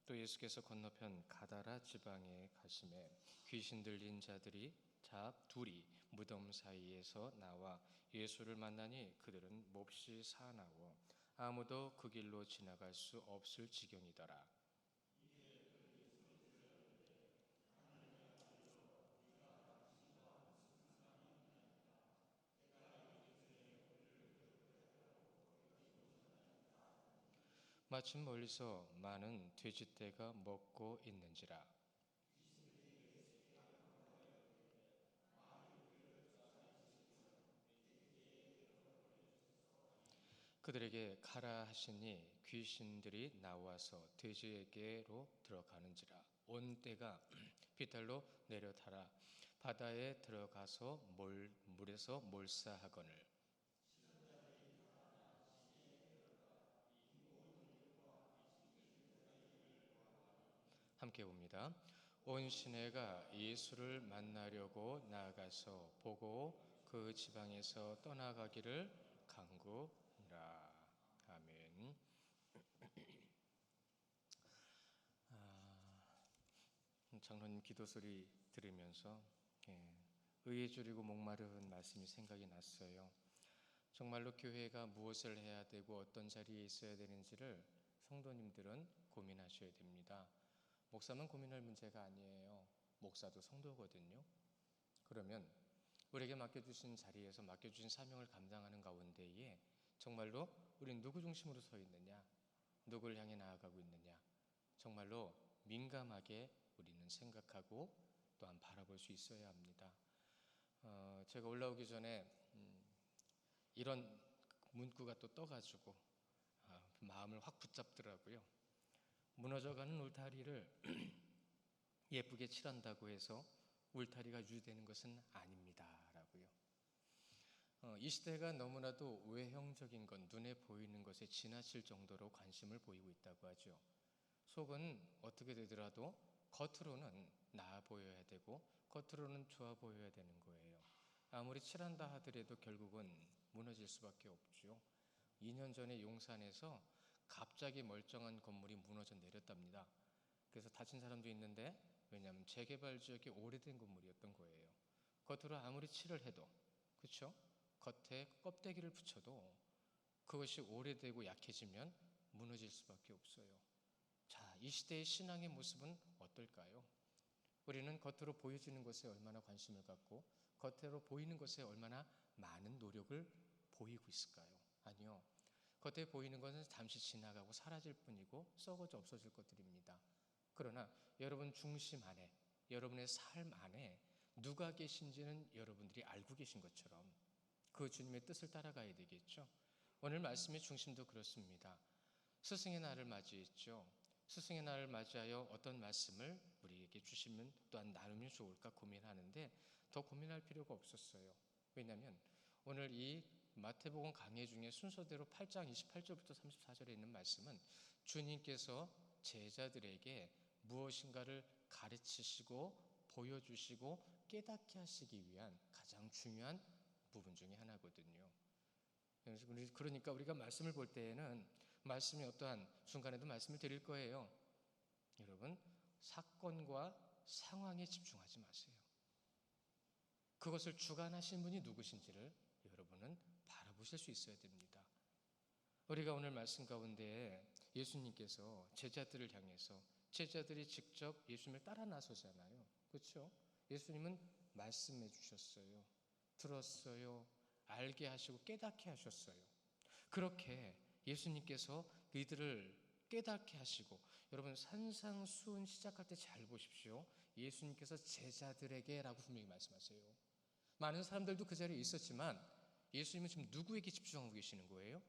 또 예수께서 건너편 가다라 지방에 가심에 귀신 들린 자들이 둘이 무덤 사이에서 나와 예수를 만나니 그들은 몹시 사나워 아무도 그 길로 지나갈 수 없을 지경이더라. 마침 멀리서 많은 돼지떼가 먹고 있는지라. 그들에게 가라 하시니 귀신들이 나와서 돼지에게로 들어가는지라. 온 떼가 비탈로 내려타라 바다에 들어가서 물에서 몰사하거늘. 함께 봅니다. 온 시내가 예수를 만나려고 나아가서 보고 그 지방에서 떠나가기를 간구하니라. 아멘. 장로님 기도소리 들으면서 의에 줄이고 목마른 말씀이 생각이 났어요. 정말로 교회가 무엇을 해야 되고 어떤 자리에 있어야 되는지를 성도님들은 고민하셔야 됩니다. 목사만 고민할 문제가 아니에요. 목사도 성도거든요. 그러면 우리에게 맡겨주신 자리에서 맡겨주신 사명을 감당하는 가운데에 정말로 우리는 누구 중심으로 서 있느냐, 누구를 향해 나아가고 있느냐, 정말로 민감하게 우리는 생각하고 또한 바라볼 수 있어야 합니다. 제가 올라오기 전에 이런 문구가 또 떠가지고 마음을 확 붙잡더라고요. 무너져가는 울타리를 예쁘게 칠한다고 해서 울타리가 유지되는 것은 아닙니다 라고요. 이 시대가 너무나도 외형적인 것, 눈에 보이는 것에 지나칠 정도로 관심을 보이고 있다고 하죠. 속은 어떻게 되더라도 겉으로는 나아 보여야 되고 겉으로는 좋아 보여야 되는 거예요. 아무리 칠한다 하더라도 결국은 무너질 수밖에 없죠. 2년 전에 용산에서 갑자기 멀쩡한 건물이 무너져 내렸답니다. 그래서 다친 사람도 있는데, 왜냐하면 재개발 지역이 오래된 건물이었던 거예요. 겉으로 아무리 칠을 해도, 그렇죠? 겉에 껍데기를 붙여도 그것이 오래되고 약해지면 무너질 수밖에 없어요. 자, 이 시대의 신앙의 모습은 어떨까요? 우리는 겉으로 보여지는 것에 얼마나 관심을 갖고 겉으로 보이는 것에 얼마나 많은 노력을 보이고 있을까요? 아니요. 겉에 보이는 것은 잠시 지나가고 사라질 뿐이고 썩어져 없어질 것들입니다. 그러나 여러분 중심 안에, 여러분의 삶 안에 누가 계신지는 여러분들이 알고 계신 것처럼 그 주님의 뜻을 따라가야 되겠죠. 오늘 말씀의 중심도 그렇습니다. 스승의 날을 맞이했죠. 스승의 날을 맞이하여 어떤 말씀을 우리에게 주시면 또한 나누면 좋을까 고민하는데 더 고민할 필요가 없었어요. 왜냐하면 오늘 이 마태복음 강해 중에 순서대로 8장 28절부터 34절에 있는 말씀은 주님께서 제자들에게 무엇인가를 가르치시고 보여주시고 깨닫게 하시기 위한 가장 중요한 부분 중에 하나거든요. 그러니까 우리가 말씀을 볼 때에는 말씀이 어떠한 순간에도 말씀을 드릴 거예요. 여러분, 사건과 상황에 집중하지 마세요. 그것을 주관하신 분이 누구신지를 여러분은 바라보실 수 있어야 됩니다. 우리가 오늘 말씀 가운데 예수님께서 제자들을 향해서 제자들이 직접 예수님을 따라 나서잖아요. 그렇죠? 예수님은 말씀해 주셨어요. 들었어요. 알게 하시고 깨닫게 하셨어요. 그렇게 예수님께서 이들을 깨닫게 하시고, 여러분 산상수훈 시작할 때 잘 보십시오. 예수님께서 제자들에게 라고 분명히 말씀하세요. 많은 사람들도 그 자리에 있었지만 예수님은 지금 누구에게 집중하고 계시는 거예요?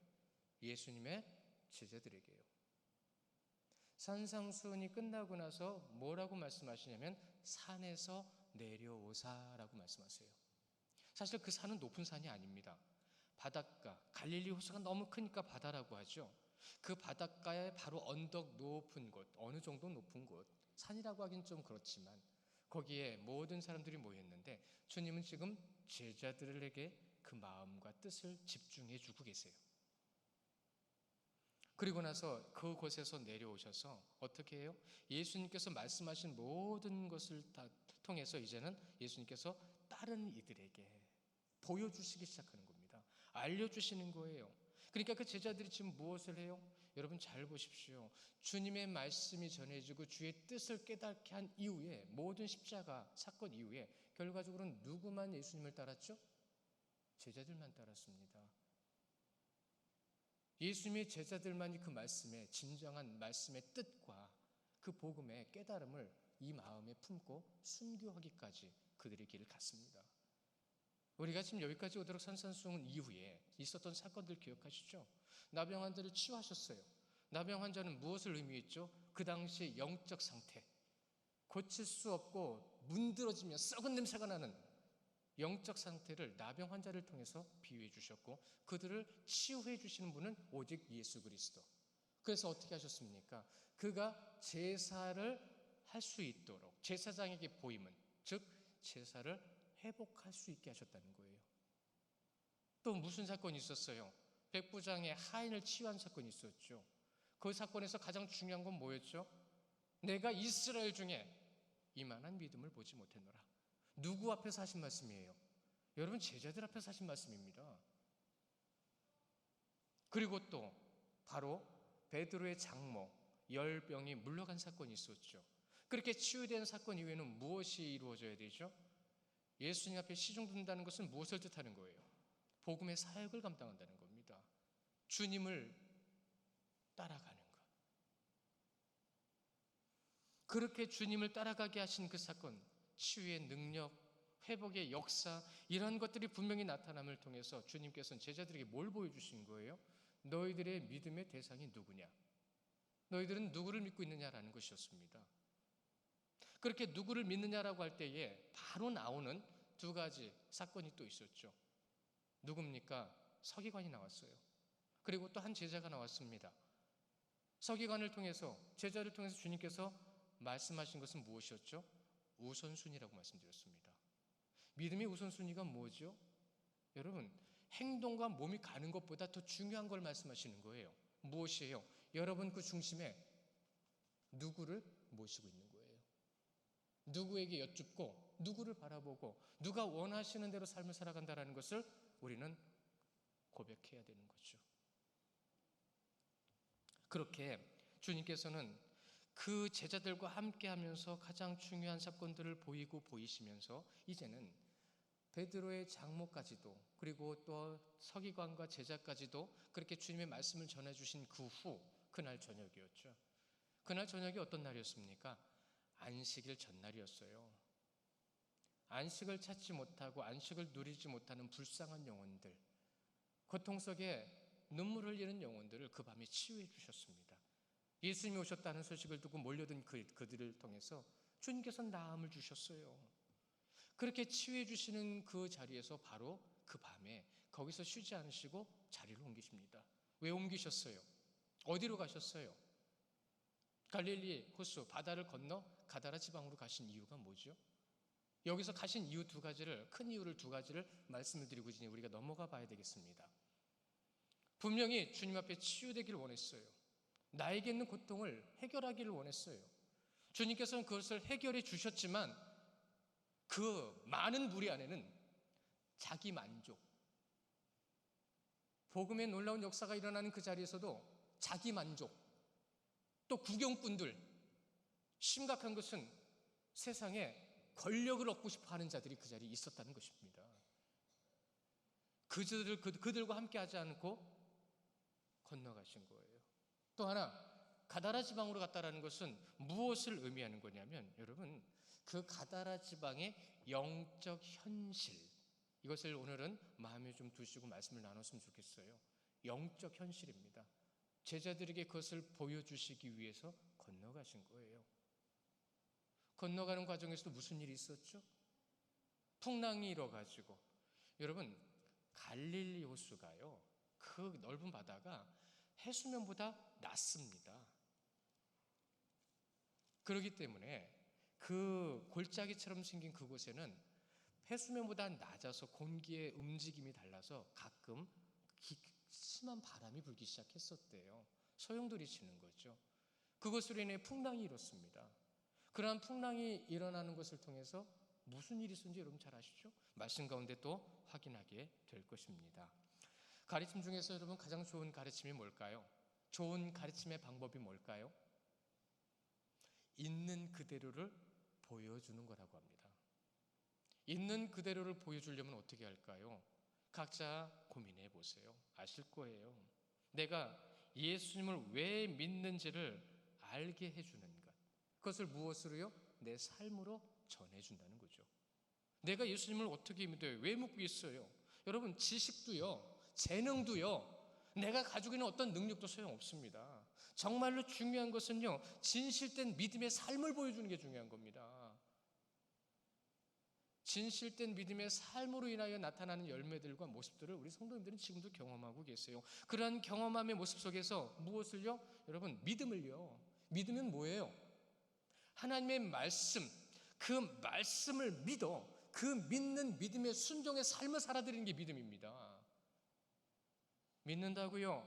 예수님의 제자들에게요. 산상수훈이 끝나고 나서 뭐라고 말씀하시냐면 산에서 내려오사라고 말씀하세요. 사실 그 산은 높은 산이 아닙니다. 바닷가, 갈릴리 호수가 너무 크니까 바다라고 하죠. 그 바닷가에 바로 언덕 높은 곳, 어느 정도 높은 곳, 산이라고 하긴 좀 그렇지만 거기에 모든 사람들이 모였는데 주님은 지금 제자들에게 그 마음과 뜻을 집중해 주고 계세요. 그리고 나서 그곳에서 내려오셔서 어떻게 해요? 예수님께서 말씀하신 모든 것을 다 통해서 이제는 예수님께서 다른 이들에게 보여주시기 시작하는 겁니다. 알려주시는 거예요. 그러니까 그 제자들이 지금 무엇을 해요? 여러분 잘 보십시오. 주님의 말씀이 전해지고 주의 뜻을 깨닫게 한 이후에, 모든 십자가 사건 이후에 결과적으로는 누구만 예수님을 따랐죠? 제자들만 따랐습니다. 예수님의 제자들만이 그 말씀의 진정한 말씀의 뜻과 그 복음의 깨달음을 이 마음에 품고 순교하기까지 그들의 길을 갔습니다. 우리가 지금 여기까지 오도록 산산수훈 이후에 있었던 사건들 기억하시죠? 나병 환자를 치유하셨어요. 나병 환자는 무엇을 의미했죠? 그 당시 영적 상태, 고칠 수 없고 문드러지며 썩은 냄새가 나는 영적 상태를 나병 환자를 통해서 비유해 주셨고, 그들을 치유해 주시는 분은 오직 예수 그리스도. 그래서 어떻게 하셨습니까? 그가 제사를 할 수 있도록 제사장에게 보임은, 즉 제사를 회복할 수 있게 하셨다는 거예요. 또 무슨 사건이 있었어요? 백부장의 하인을 치유한 사건이 있었죠. 그 사건에서 가장 중요한 건 뭐였죠? 내가 이스라엘 중에 이만한 믿음을 보지 못했노라. 누구 앞에서 하신 말씀이에요? 여러분, 제자들 앞에서 하신 말씀입니다. 그리고 또 바로 베드로의 장모 열병이 물러간 사건이 있었죠. 그렇게 치유된 사건 이후에는 무엇이 이루어져야 되죠? 예수님 앞에 시중든다는 것은 무엇을 뜻하는 거예요? 복음의 사역을 감당한다는 겁니다. 주님을 따라가는 것. 그렇게 주님을 따라가게 하신 그 사건, 치유의 능력, 회복의 역사, 이런 것들이 분명히 나타남을 통해서 주님께서는 제자들에게 뭘 보여주신 거예요? 너희들의 믿음의 대상이 누구냐? 너희들은 누구를 믿고 있느냐라는 것이었습니다. 그렇게 누구를 믿느냐라고 할 때에 바로 나오는 두 가지 사건이 또 있었죠. 누굽니까? 서기관이 나왔어요. 그리고 또 한 제자가 나왔습니다. 서기관을 통해서, 제자를 통해서 주님께서 말씀하신 것은 무엇이었죠? 우선순위라고 말씀드렸습니다. 믿음의 우선순위가 뭐죠? 여러분, 행동과 몸이 가는 것보다 더 중요한 걸 말씀하시는 거예요. 무엇이에요? 여러분 그 중심에 누구를 모시고 있는 거예요. 누구에게 여쭙고 누구를 바라보고 누가 원하시는 대로 삶을 살아간다는 것을 우리는 고백해야 되는 거죠. 그렇게 주님께서는 그 제자들과 함께 하면서 가장 중요한 사건들을 보이시면서 이제는 베드로의 장모까지도, 그리고 또 서기관과 제자까지도 그렇게 주님의 말씀을 전해주신 그 후, 그날 저녁이었죠. 그날 저녁이 어떤 날이었습니까? 안식일 전날이었어요. 안식을 찾지 못하고 안식을 누리지 못하는 불쌍한 영혼들, 고통 속에 눈물을 흘리는 영혼들을 그 밤에 치유해 주셨습니다. 예수님이 오셨다는 소식을 듣고 몰려든 그들을 통해서 주님께서 나음을 주셨어요. 그렇게 치유해 주시는 그 자리에서 바로 그 밤에 거기서 쉬지 않으시고 자리를 옮기십니다. 왜 옮기셨어요? 어디로 가셨어요? 갈릴리 호수 바다를 건너 가다라 지방으로 가신 이유가 뭐죠? 여기서 가신 이유 두 가지를, 큰 이유를 두 가지를 말씀을 드리고 이제 우리가 넘어가 봐야 되겠습니다. 분명히 주님 앞에 치유되기를 원했어요. 나에게 있는 고통을 해결하기를 원했어요. 주님께서는 그것을 해결해 주셨지만 그 많은 무리 안에는 자기 만족, 복음의 놀라운 역사가 일어나는 그 자리에서도 자기 만족, 또 구경꾼들, 심각한 것은 세상에 권력을 얻고 싶어 하는 자들이 그 자리에 있었다는 것입니다. 그들과 함께 하지 않고 건너가신 거예요. 또 하나, 가다라 지방으로 갔다라는 것은 무엇을 의미하는 거냐면, 여러분, 그 가다라 지방의 영적 현실, 이것을 오늘은 마음에 좀 두시고 말씀을 나눴으면 좋겠어요. 영적 현실입니다. 제자들에게 그것을 보여주시기 위해서 건너가신 거예요. 건너가는 과정에서도 무슨 일이 있었죠? 풍랑이 일어가지고, 여러분, 갈릴리 호수가요, 그 넓은 바다가 해수면보다 낮습니다. 그렇기 때문에 그 골짜기처럼 생긴 그곳에는 해수면보다 낮아서 공기의 움직임이 달라서 가끔 심한 바람이 불기 시작했었대요. 소용돌이 치는 거죠. 그것으로 인해 풍랑이 일었습니다. 그러한 풍랑이 일어나는 것을 통해서 무슨 일이 있었는지 여러분 잘 아시죠? 말씀 가운데 또 확인하게 될 것입니다. 가르침 중에서 여러분 가장 좋은 가르침이 뭘까요? 좋은 가르침의 방법이 뭘까요? 있는 그대로를 보여주는 거라고 합니다. 있는 그대로를 보여주려면 어떻게 할까요? 각자 고민해 보세요. 아실 거예요. 내가 예수님을 왜 믿는지를 알게 해주는 것. 그것을 무엇으로요? 내 삶으로 전해준다는 거죠. 내가 예수님을 어떻게 믿어요? 왜 믿고 있어요? 여러분, 지식도요, 재능도요, 내가 가지고 있는 어떤 능력도 소용없습니다. 정말로 중요한 것은요, 진실된 믿음의 삶을 보여주는 게 중요한 겁니다. 진실된 믿음의 삶으로 인하여 나타나는 열매들과 모습들을 우리 성도님들은 지금도 경험하고 계세요. 그러한 경험함의 모습 속에서 무엇을요? 여러분, 믿음을요. 믿으면 뭐예요? 하나님의 말씀, 그 말씀을 믿어 그 믿는 믿음의 순종의 삶을 살아드리는 게 믿음입니다. 믿는다고요?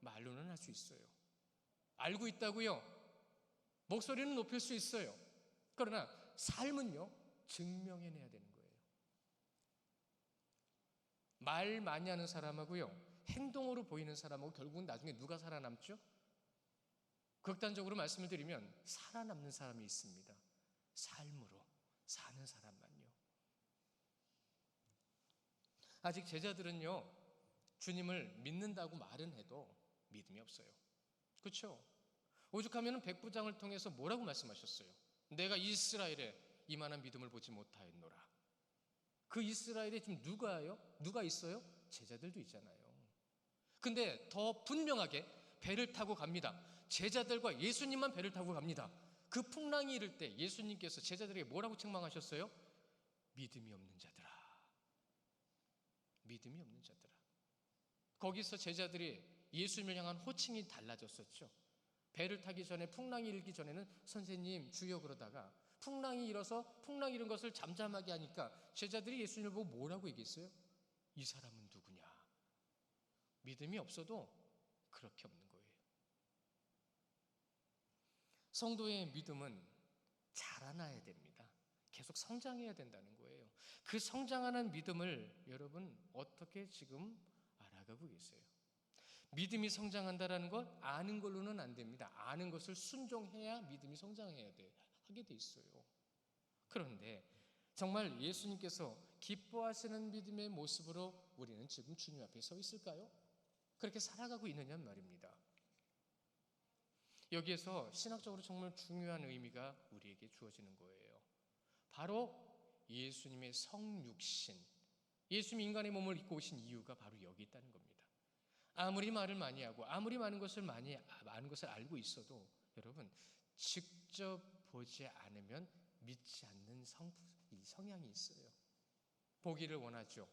말로는 할 수 있어요. 알고 있다고요? 목소리는 높일 수 있어요. 그러나 삶은요, 증명해내야 되는 거예요. 말 많이 하는 사람하고요, 행동으로 보이는 사람하고 결국은 나중에 누가 살아남죠? 극단적으로 말씀을 드리면 살아남는 사람이 있습니다. 삶으로 사는 사람만요. 아직 제자들은요, 주님을 믿는다고 말은 해도 믿음이 없어요. 그렇죠? 오죽하면 백부장을 통해서 뭐라고 말씀하셨어요? 내가 이스라엘에 이만한 믿음을 보지 못하였노라. 그 이스라엘에 지금 누가 있어요? 제자들도 있잖아요. 근데 더 분명하게 배를 타고 갑니다. 제자들과 예수님만 배를 타고 갑니다. 그 풍랑이 일을 때 예수님께서 제자들에게 뭐라고 책망하셨어요? 믿음이 없는 자들아. 믿음이 없는 자들아. 거기서 제자들이 예수님을 향한 호칭이 달라졌었죠. 배를 타기 전에, 풍랑이 일기 전에는 선생님, 주여 그러다가 풍랑이 일어서 풍랑이 이런 것을 잠잠하게 하니까 제자들이 예수님을 보고 뭐라고 얘기했어요? 이 사람은 누구냐? 믿음이 없어도 그렇게 없는 거예요. 성도의 믿음은 자라나야 됩니다. 계속 성장해야 된다는 거예요. 그 성장하는 믿음을 여러분 어떻게 지금 알아가고 계세요? 믿음이 성장한다는 것 아는 걸로는 안 됩니다. 아는 것을 순종해야 믿음이 성장해야 하게 돼 있어요. 그런데 정말 예수님께서 기뻐하시는 믿음의 모습으로 우리는 지금 주님 앞에 서 있을까요? 그렇게 살아가고 있느냐는 말입니다. 여기에서 신학적으로 정말 중요한 의미가 우리에게 주어지는 거예요. 바로 예수님의 성육신, 예수님이 인간의 몸을 입고 오신 이유가 바로 여기 있다는 겁니다. 아무리 말을 많이 하고 아무리 많은 것을 알고 있어도 여러분 직접 보지 않으면 믿지 않는 성향이 있어요. 보기를 원하죠.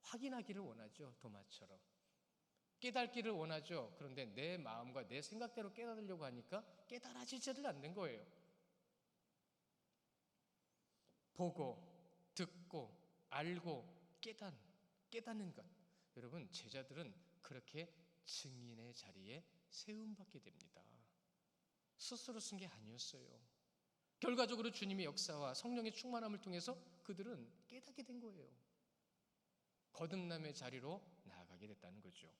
확인하기를 원하죠. 도마처럼. 깨닫기를 원하죠. 그런데 내 마음과 내 생각대로 깨달으려고 하니까 깨달아지지를 않는 거예요. 보고 듣고 알고 깨닫는 것. 여러분 제자들은 그렇게 증인의 자리에 세움받게 됩니다. 스스로 쓴 게 아니었어요. 결과적으로 주님의 역사와 성령의 충만함을 통해서 그들은 깨닫게 된 거예요. 거듭남의 자리로 나아가게 됐다는 거죠.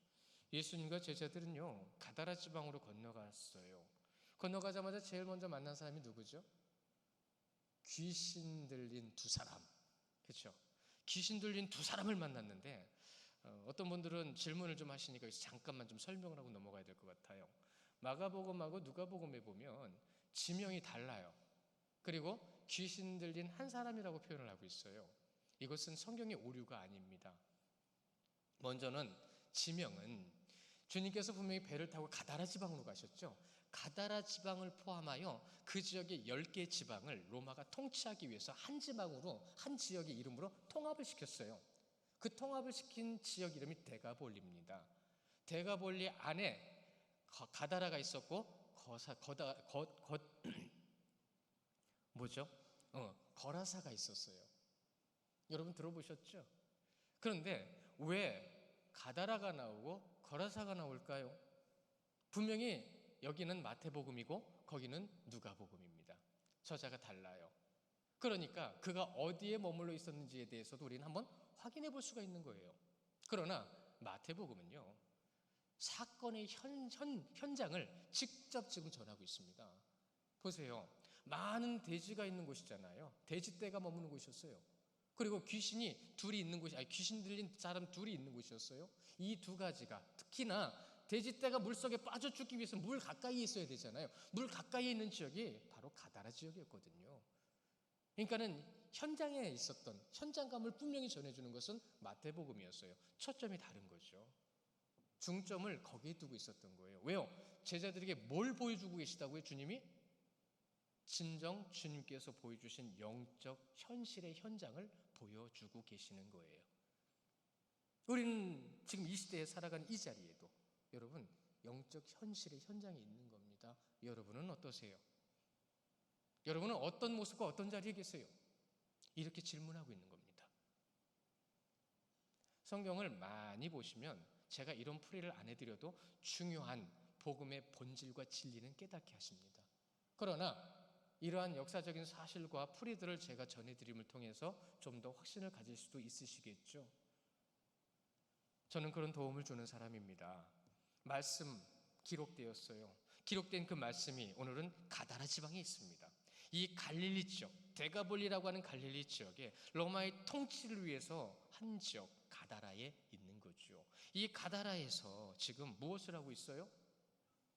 예수님과 제자들은요, 가다라 지방으로 건너갔어요. 건너가자마자 제일 먼저 만난 사람이 누구죠? 귀신 들린 두 사람. 그렇죠? 귀신 들린 두 사람을 만났는데 어떤 분들은 질문을 좀 하시니까 여기서 잠깐만 좀 설명을 하고 넘어가야 될 것 같아요. 마가복음하고 누가복음에 보면 지명이 달라요. 그리고 귀신 들린 한 사람이라고 표현을 하고 있어요. 이것은 성경의 오류가 아닙니다. 먼저는 지명은 주님께서 분명히 배를 타고 가다라 지방으로 가셨죠. 가다라 지방을 포함하여 그 지역의 10개 지방을 로마가 통치하기 위해서 한 지방으로, 한 지역의 이름으로 통합을 시켰어요. 그 통합을 시킨 지역 이름이 데가볼리입니다. 데가볼리 안에 가다라가 있었고 거라사가 있었어요. 여러분 들어보셨죠? 그런데 왜 가다라가 나오고 거라사가 나올까요? 분명히 여기는 마태복음이고 거기는 누가복음입니다. 저자가 달라요. 그러니까 그가 어디에 머물러 있었는지에 대해서도 우리는 한번 확인해 볼 수가 있는 거예요. 그러나 마태복음은요, 사건의 현장을 직접 지금 전하고 있습니다. 보세요. 많은 돼지가 있는 곳이잖아요. 돼지떼가 머무는 곳이었어요. 그리고 귀신이 둘이 있는 곳이, 귀신 들린 사람 둘이 있는 곳이었어요. 이 두 가지가, 특히나 돼지떼가 물속에 빠져 죽기 위해서 물 가까이에 있어야 되잖아요. 물 가까이에 있는 지역이 바로 가다라 지역이었거든요. 그러니까는 현장에 있었던 현장감을 분명히 전해주는 것은 마태복음이었어요. 초점이 다른 거죠. 중점을 거기에 두고 있었던 거예요. 왜요? 제자들에게 뭘 보여주고 계시다고요? 주님이? 진정 주님께서 보여주신 영적 현실의 현장을 보여주고 계시는 거예요. 우리는 지금 이 시대에 살아가는 이 자리에도 여러분, 영적 현실의 현장에 있는 겁니다. 여러분은 어떠세요? 여러분은 어떤 모습과 어떤 자리에 계세요? 이렇게 질문하고 있는 겁니다. 성경을 많이 보시면 제가 이런 풀이를 안 해드려도 중요한 복음의 본질과 진리는 깨닫게 하십니다. 그러나 이러한 역사적인 사실과 풀이들을 제가 전해드림을 통해서 좀 더 확신을 가질 수도 있으시겠죠. 저는 그런 도움을 주는 사람입니다. 말씀 기록되었어요. 기록된 그 말씀이 오늘은 가다라 지방에 있습니다. 이 갈릴리 지역, 데가볼리라고 하는 갈릴리 지역에 로마의 통치를 위해서 한 지역 가다라에 있는 거죠. 이 가다라에서 지금 무엇을 하고 있어요?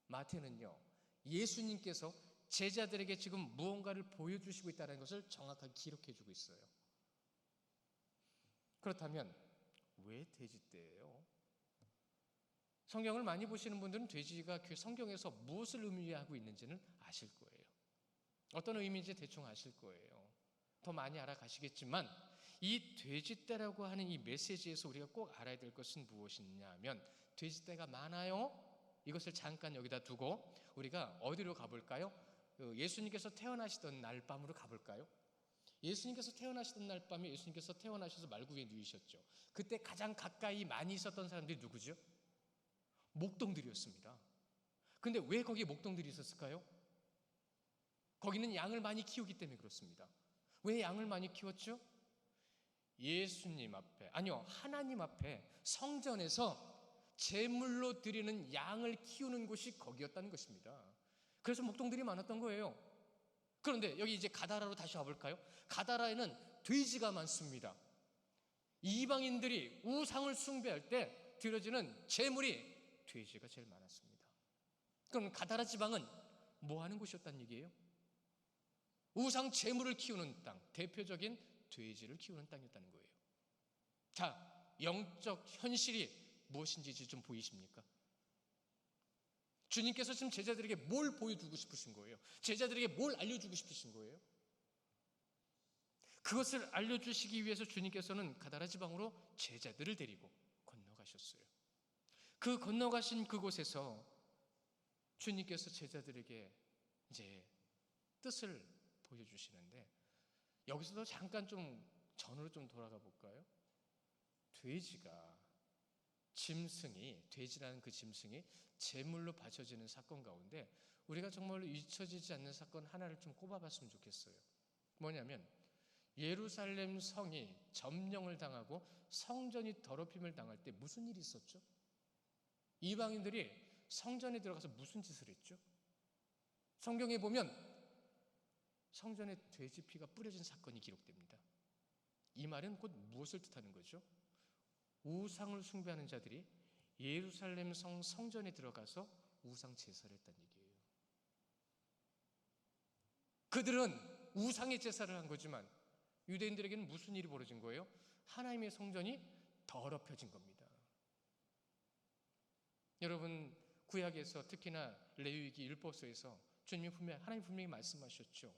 마태는요, 예수님께서 제자들에게 지금 무언가를 보여주시고 있다는 것을 정확하게 기록해주고 있어요. 그렇다면 왜 돼지떼예요? 성경을 많이 보시는 분들은 돼지가 그 성경에서 무엇을 의미하고 있는지는 아실 거예요. 어떤 의미인지 대충 아실 거예요. 더 많이 알아가시겠지만 이 돼지떼라고 하는 이 메시지에서 우리가 꼭 알아야 될 것은 무엇이냐 하면, 돼지떼가 많아요. 이것을 잠깐 여기다 두고 우리가 어디로 가볼까요? 예수님께서 태어나시던 날 밤으로 가볼까요? 예수님께서 태어나시던 날 밤에 예수님께서 태어나셔서 말구 위에 누이셨죠. 그때 가장 가까이 많이 있었던 사람들이 누구죠? 목동들이었습니다. 근데 왜 거기에 목동들이 있었을까요? 거기는 양을 많이 키우기 때문에 그렇습니다. 왜 양을 많이 키웠죠? 예수님 앞에, 아니요, 하나님 앞에 성전에서 제물로 드리는 양을 키우는 곳이 거기였다는 것입니다. 그래서 목동들이 많았던 거예요. 그런데 여기 이제 가다라로 다시 와볼까요? 가다라에는 돼지가 많습니다. 이방인들이 우상을 숭배할 때 드려지는 제물이 돼지가 제일 많았습니다. 그럼 가다라 지방은 뭐 하는 곳이었다는 얘기예요? 우상 제물을 키우는 땅, 대표적인 돼지를 키우는 땅이었다는 거예요. 자, 영적 현실이 무엇인지 좀 보이십니까? 주님께서 지금 제자들에게 뭘 보여주고 싶으신 거예요? 제자들에게 뭘 알려주고 싶으신 거예요? 그것을 알려주시기 위해서 주님께서는 가다라 지방으로 제자들을 데리고 건너가셨어요. 그 건너가신 그곳에서 주님께서 제자들에게 이제 뜻을 보여주시는데, 여기서도 잠깐 좀 전으로 좀 돌아가 볼까요? 돼지가, 짐승이, 돼지라는 그 짐승이 제물로 바쳐지는 사건 가운데 우리가 정말로 잊혀지지 않는 사건 하나를 좀 꼽아봤으면 좋겠어요. 뭐냐면, 예루살렘 성이 점령을 당하고 성전이 더럽힘을 당할 때 무슨 일이 있었죠? 이방인들이 성전에 들어가서 무슨 짓을 했죠? 성경에 보면 성전에 돼지피가 뿌려진 사건이 기록됩니다. 이 말은 곧 무엇을 뜻하는 거죠? 우상을 숭배하는 자들이 예루살렘 성전에 들어가서 우상 제사를 했다는 얘기예요. 그들은 우상의 제사를 한 거지만 유대인들에게는 무슨 일이 벌어진 거예요? 하나님의 성전이 더럽혀진 겁니다. 여러분, 구약에서 특히나 레위기 율법서에서 하나님 분명히 말씀하셨죠.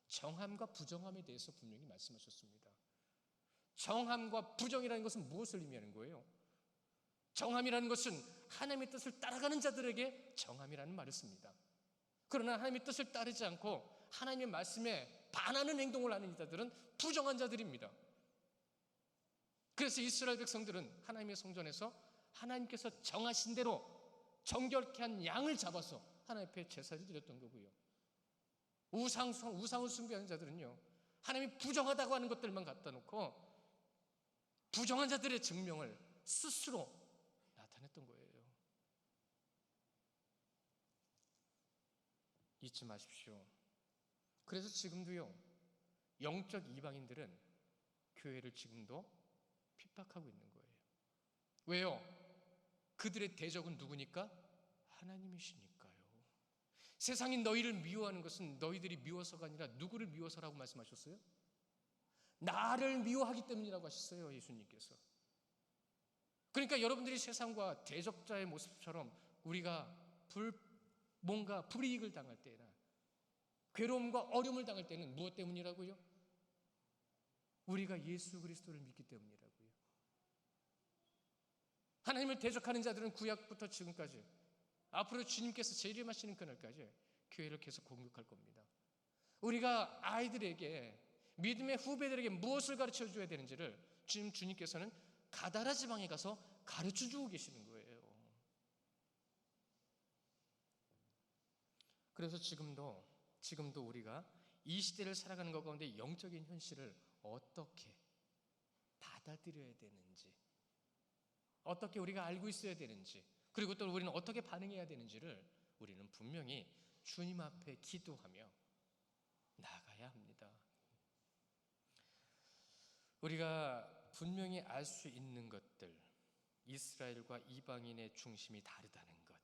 정함과 부정함에 대해서 분명히 말씀하셨습니다. 정함과 부정이라는 것은 무엇을 의미하는 거예요? 정함이라는 것은 하나님의 뜻을 따라가는 자들에게 정함이라는 말을 씁니다. 그러나 하나님의 뜻을 따르지 않고 하나님의 말씀에 반하는 행동을 하는 자들은 부정한 자들입니다. 그래서 이스라엘 백성들은 하나님의 성전에서 하나님께서 정하신 대로 정결케 한 양을 잡아서 하나님 앞에 제사를 드렸던 거고요. 우상을 숭배하는 자들은요, 하나님이 부정하다고 하는 것들만 갖다 놓고 부정한 자들의 증명을 스스로 나타냈던 거예요. 잊지 마십시오. 그래서 지금도요, 영적 이방인들은 교회를 지금도 핍박하고 있는 거예요. 왜요? 그들의 대적은 누구니까? 하나님이시니까요. 세상이 너희를 미워하는 것은 너희들이 미워서가 아니라 누구를 미워서라고 말씀하셨어요? 나를 미워하기 때문이라고 하셨어요, 예수님께서. 그러니까 여러분들이 세상과 대적자의 모습처럼 우리가 뭔가 불이익을 당할 때나 괴로움과 어려움을 당할 때는 무엇 때문이라고요? 우리가 예수 그리스도를 믿기 때문이라고요. 하나님을 대적하는 자들은 구약부터 지금까지, 앞으로 주님께서 재림하시는 그날까지 교회를 계속 공격할 겁니다. 우리가 아이들에게, 믿음의 후배들에게 무엇을 가르쳐 줘야 되는지를 주님께서는 가다라 지방에 가서 가르쳐 주고 계시는 거예요. 그래서 지금도 우리가 이 시대를 살아가는 것 가운데 영적인 현실을 어떻게 받아들여야 되는지, 어떻게 우리가 알고 있어야 되는지, 그리고 또 우리는 어떻게 반응해야 되는지를 우리는 분명히 주님 앞에 기도하며 나가야 합니다. 우리가 분명히 알 수 있는 것들, 이스라엘과 이방인의 중심이 다르다는 것,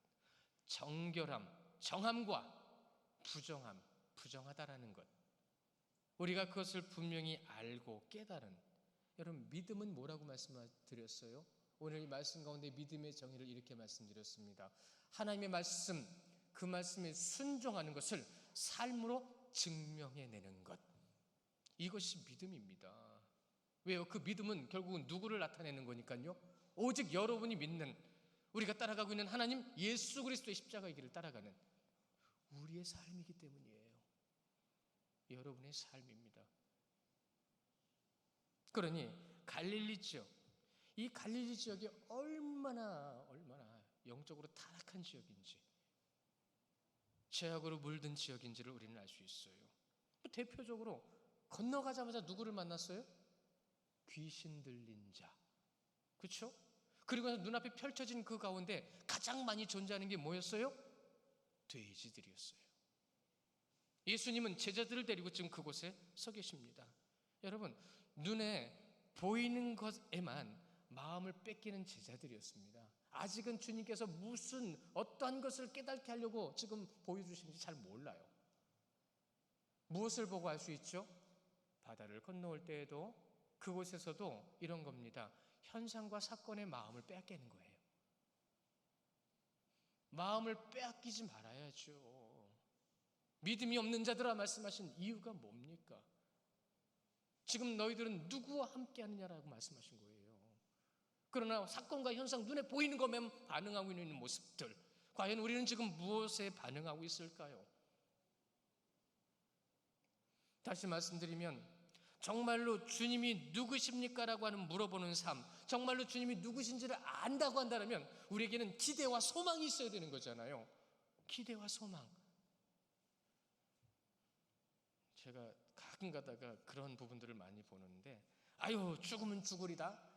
정결함, 정함과 부정하다라는 것, 우리가 그것을 분명히 알고 깨달은, 여러분, 믿음은 뭐라고 말씀드렸어요? 오늘 이 말씀 가운데 믿음의 정의를 이렇게 말씀드렸습니다. 하나님의 말씀, 그 말씀에 순종하는 것을 삶으로 증명해내는 것, 이것이 믿음입니다. 왜요? 그 믿음은 결국은 누구를 나타내는 거니까요, 오직 여러분이 믿는, 우리가 따라가고 있는 하나님 예수 그리스도의 십자가의 길을 따라가는 우리의 삶이기 때문이에요. 여러분의 삶입니다. 그러니 갈릴리 지역, 이 갈릴리 지역이 얼마나 영적으로 타락한 지역인지, 죄악으로 물든 지역인지를 우리는 알 수 있어요. 대표적으로 건너가자마자 누구를 만났어요? 귀신 들린 자, 그렇죠? 그리고 눈앞에 펼쳐진 그 가운데 가장 많이 존재하는 게 뭐였어요? 돼지들이었어요. 예수님은 제자들을 데리고 지금 그곳에 서 계십니다. 여러분, 눈에 보이는 것에만 마음을 뺏기는 제자들이었습니다. 아직은 주님께서 어떠한 것을 깨닫게 하려고 지금 보여주시는지 잘 몰라요. 무엇을 보고 알 수 있죠? 바다를 건너올 때에도 그곳에서도 이런 겁니다. 현상과 사건의 마음을 빼앗기는 거예요. 마음을 빼앗기지 말아야죠. 믿음이 없는 자들아 말씀하신 이유가 뭡니까? 지금 너희들은 누구와 함께 하느냐라고 말씀하신 거예요. 그러나 사건과 현상, 눈에 보이는 것만 반응하고 있는 모습들, 과연 우리는 지금 무엇에 반응하고 있을까요? 다시 말씀드리면, 정말로 주님이 누구십니까? 라고 하는 물어보는 삶, 정말로 주님이 누구신지를 안다고 한다면 우리에게는 기대와 소망이 있어야 되는 거잖아요. 기대와 소망. 제가 가끔 가다가 그런 부분들을 많이 보는데, 아유, 죽으면 죽으리다,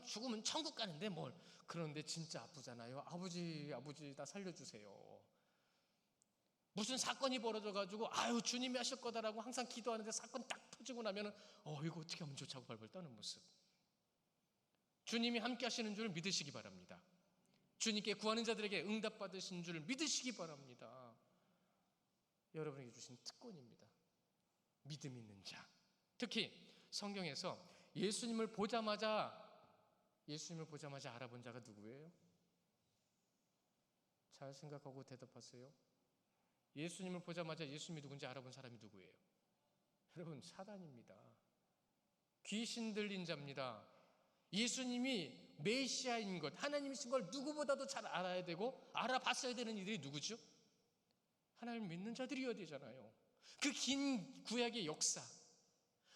죽으면 천국 가는데 뭘, 그런데 진짜 아프잖아요. 아버지 나 살려주세요. 무슨 사건이 벌어져가지고 아유, 주님이 하실 거다라고 항상 기도하는데 사건 딱 터지고 나면은 이거 어떻게 하면 좋자고 발벌 떠는 모습. 주님이 함께 하시는 줄 믿으시기 바랍니다. 주님께 구하는 자들에게 응답받으신 줄 믿으시기 바랍니다. 여러분에게 주신 특권입니다. 믿음 있는 자. 특히 성경에서 예수님을 보자마자 알아본 자가 누구예요? 잘 생각하고 대답하세요. 예수님을 보자마자 예수님이 누군지 알아본 사람이 누구예요? 여러분, 사단입니다. 귀신 들린 자입니다. 예수님이 메시아인 것, 하나님이신 걸 누구보다도 잘 알아야 되고 알아봤어야 되는 이들이 누구죠? 하나님을 믿는 자들이어야 되잖아요. 그 긴 구약의 역사,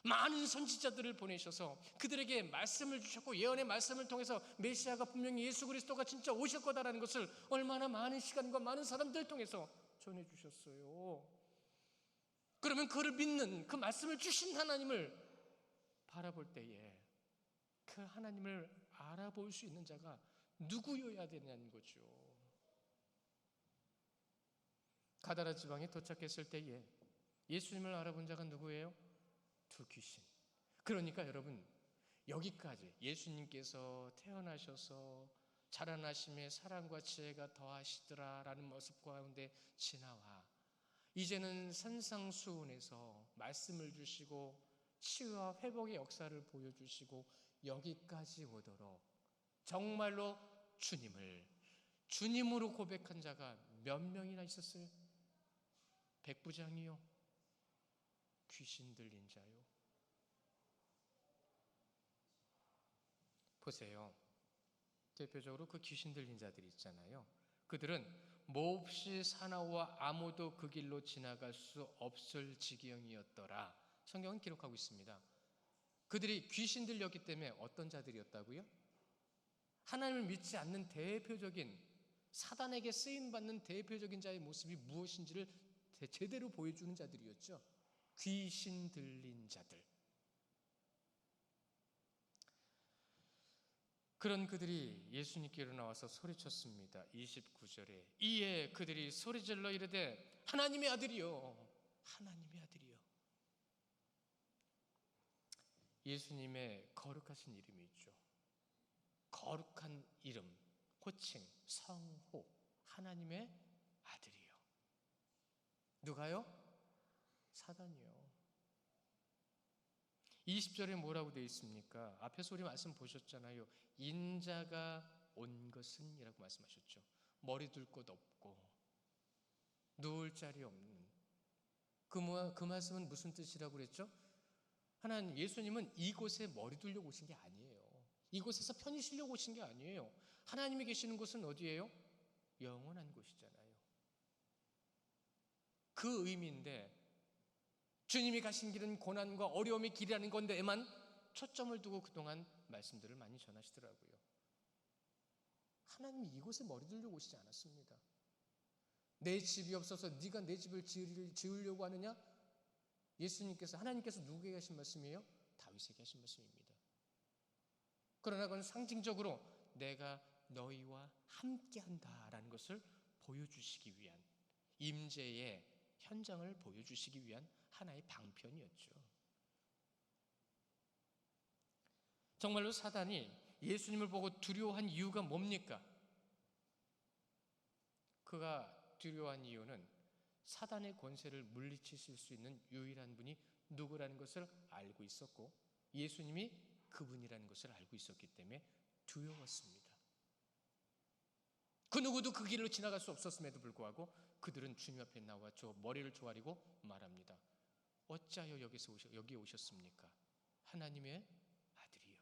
많은 선지자들을 보내셔서 그들에게 말씀을 주셨고 예언의 말씀을 통해서 메시아가 분명히 예수 그리스도가 진짜 오실 거다라는 것을 얼마나 많은 시간과 많은 사람들을 통해서 전해주셨어요. 그러면 그를 믿는, 그 말씀을 주신 하나님을 바라볼 때에 그 하나님을 알아볼 수 있는 자가 누구여야 되냐는 거죠. 가다라 지방에 도착했을 때에 예수님을 알아본 자가 누구예요? 두 귀신. 그러니까 여러분, 여기까지 예수님께서 태어나셔서 자라나심에 사랑과 지혜가 더하시더라라는 모습 가운데 지나와 이제는 산상수훈에서 말씀을 주시고 치유와 회복의 역사를 보여주시고 여기까지 오도록 정말로 주님을 주님으로 고백한 자가 몇 명이나 있었어요? 백부장이요? 귀신 들린 자요? 보세요. 대표적으로 그 귀신 들린 자들이 있잖아요. 그들은 몹시 사나워 아무도 그 길로 지나갈 수 없을 지경이었더라. 성경은 기록하고 있습니다. 그들이 귀신 들렸기 때문에 어떤 자들이었다고요? 하나님을 믿지 않는 대표적인, 사단에게 쓰임받는 대표적인 자의 모습이 무엇인지를 제대로 보여주는 자들이었죠. 귀신 들린 자들. 그런 그들이 예수님께로 나와서 소리쳤습니다. 29절에 이에 그들이 소리질러 이르되 하나님의 아들이요, 하나님의 아들이요. 예수님의 거룩하신 이름이 있죠. 거룩한 이름, 호칭, 성호, 하나님의 아들이요. 누가요? 사단이요. 20절에 뭐라고 되어 있습니까? 앞에서 우리 말씀 보셨잖아요. 인자가 온 것은 이라고 말씀하셨죠. 머리 둘 곳 없고 누울 자리 없는 그 말씀은 무슨 뜻이라고 그랬죠? 하나님, 예수님은 이곳에 머리 둘려고 오신 게 아니에요. 이곳에서 편히 쉬려고 오신 게 아니에요. 하나님이 계시는 곳은 어디예요? 영원한 곳이잖아요. 그 의미인데 주님이 가신 길은 고난과 어려움의 길이라는 건데에만 초점을 두고 그동안 말씀들을 많이 전하시더라고요. 하나님이 이곳에 머리 들려고 오시지 않았습니다. 내 집이 없어서 네가 내 집을 지으려고 하느냐? 예수님께서, 하나님께서 누구에게 하신 말씀이에요? 다윗에게 하신 말씀입니다. 그러나 그건 상징적으로 내가 너희와 함께한다라는 것을 보여주시기 위한, 임재의 현장을 보여주시기 위한 하나의 방편이었죠. 정말로 사단이 예수님을 보고 두려워한 이유가 뭡니까? 그가 두려워한 이유는 사단의 권세를 물리치실 수 있는 유일한 분이 누구라는 것을 알고 있었고 예수님이 그분이라는 것을 알고 있었기 때문에 두려웠습니다. 그 누구도 그 길로 지나갈 수 없었음에도 불구하고 그들은 주님 앞에 나와 머리를 조아리고 말합니다. 어찌하여 여기 오셨습니까? 하나님의 아들이요.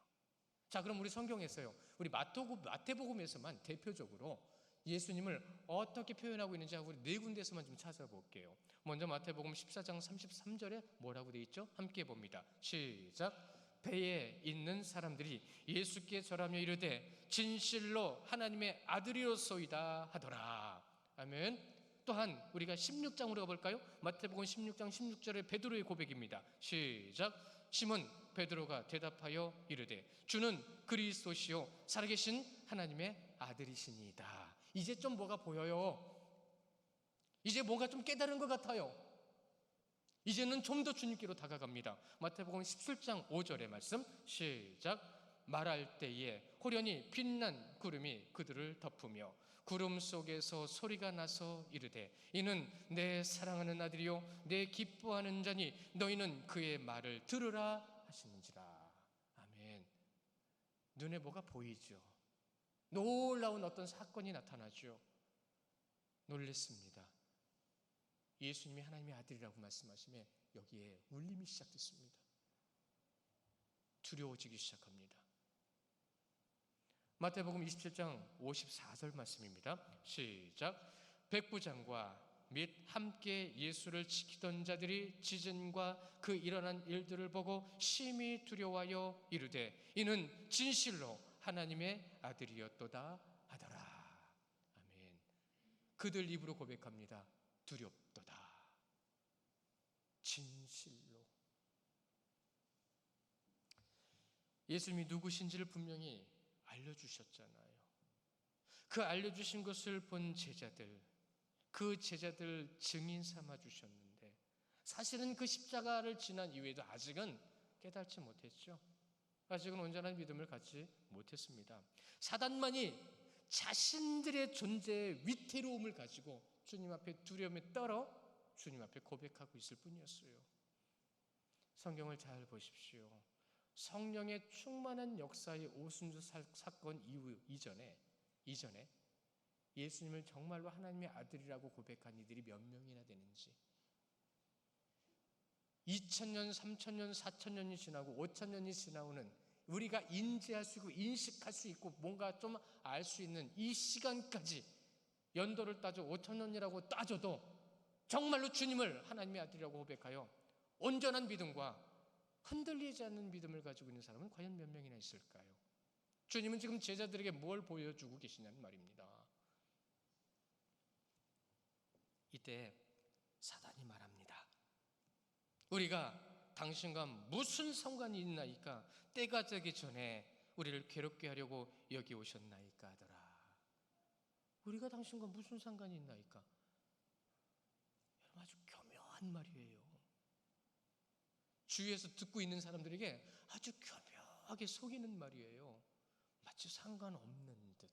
자, 그럼 우리 성경에서요, 우리 마태복음에서만 대표적으로 예수님을 어떻게 표현하고 있는지 하고 네 군데에서만 좀 찾아볼게요. 먼저 마태복음 14장 33절에 뭐라고 되어 있죠? 함께 봅니다. 시작. 배에 있는 사람들이 예수께 절하며 이르되 진실로 하나님의 아들이로소이다 하더라. 아멘. 또한 우리가 16장으로 가볼까요? 마태복음 16장 16절에 베드로의 고백입니다. 시작. 시몬 베드로가 대답하여 이르되 주는 그리스도시요 살아계신 하나님의 아들이시니이다. 이제 좀 뭐가 보여요. 이제 뭔가 좀 깨달은 것 같아요. 이제는 좀 더 주님께로 다가갑니다. 마태복음 17장 5절의 말씀 시작. 말할 때에 호련히 빛난 구름이 그들을 덮으며 구름 속에서 소리가 나서 이르되 이는 내 사랑하는 아들이요 내 기뻐하는 자니 너희는 그의 말을 들으라 하시는지라. 아멘. 눈에 뭐가 보이죠. 놀라운 어떤 사건이 나타나죠. 놀랬습니다. 예수님이 하나님의 아들이라고 말씀하시며 여기에 울림이 시작됐습니다. 두려워지기 시작합니다. 마태복음 27장 54절 말씀입니다. 시작. 백부장과 및 함께 예수를 지키던 자들이 지진과 그 일어난 일들을 보고 심히 두려워하여 이르되 이는 진실로 하나님의 아들이었도다 하더라. 아멘. 그들 입으로 고백합니다. 두렵도다. 진실로. 예수님이 누구신지를 분명히 알려주셨잖아요. 그 알려주신 것을 본 제자들, 그 제자들 증인 삼아 주셨는데 사실은 그 십자가를 지난 이후에도 아직은 깨닫지 못했죠. 아직은 온전한 믿음을 갖지 못했습니다. 사단만이 자신들의 존재의 위태로움을 가지고 주님 앞에 두려움에 떨어 주님 앞에 고백하고 있을 뿐이었어요. 성경을 잘 보십시오. 성령의 충만한 역사의 오순절 사건 이전에 예수님을 정말로 하나님의 아들이라고 고백한 이들이 몇 명이나 되는지, 2000년, 3000년, 4000년이 지나고 5000년이 지나오는 우리가 인지할 수 있고 인식할 수 있고 뭔가 좀 알 수 있는 이 시간까지 연도를 따져 5000년이라고 따져도 정말로 주님을 하나님의 아들이라고 고백하여 온전한 믿음과 흔들리지 않는 믿음을 가지고 있는 사람은 과연 몇 명이나 있을까요? 주님은 지금 제자들에게 뭘 보여주고 계시냐는 말입니다. 이때 사단이 말합니다. 우리가 당신과 무슨 상관이 있나이까? 때가 되기 전에 우리를 괴롭게 하려고 여기 오셨나이까 하더라. 우리가 당신과 무슨 상관이 있나이까? 여러분, 아주 교묘한 말이에요. 주위에서 듣고 있는 사람들에게 아주 교묘하게 속이는 말이에요. 마치 상관없는 듯.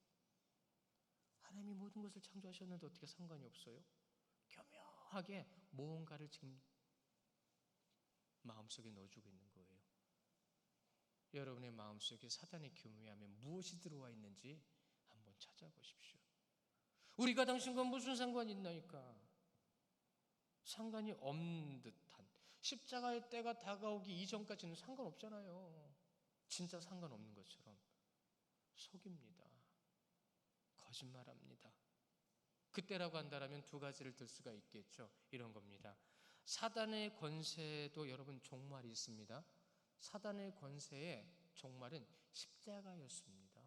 하나님이 모든 것을 창조하셨는데 어떻게 상관이 없어요? 교묘하게 무언가를 지금 마음속에 넣어주고 있는 거예요. 여러분의 마음속에 사단의 교묘함에 무엇이 들어와 있는지 한번 찾아보십시오. 우리가 당신과 무슨 상관이 있나이까? 상관이 없는 듯한, 십자가의 때가 다가오기 이전까지는 상관없잖아요. 진짜 상관없는 것처럼 속입니다. 거짓말합니다. 그때라고 한다면 두 가지를 들 수가 있겠죠. 이런 겁니다. 사단의 권세도 여러분 종말이 있습니다. 사단의 권세의 종말은 십자가였습니다.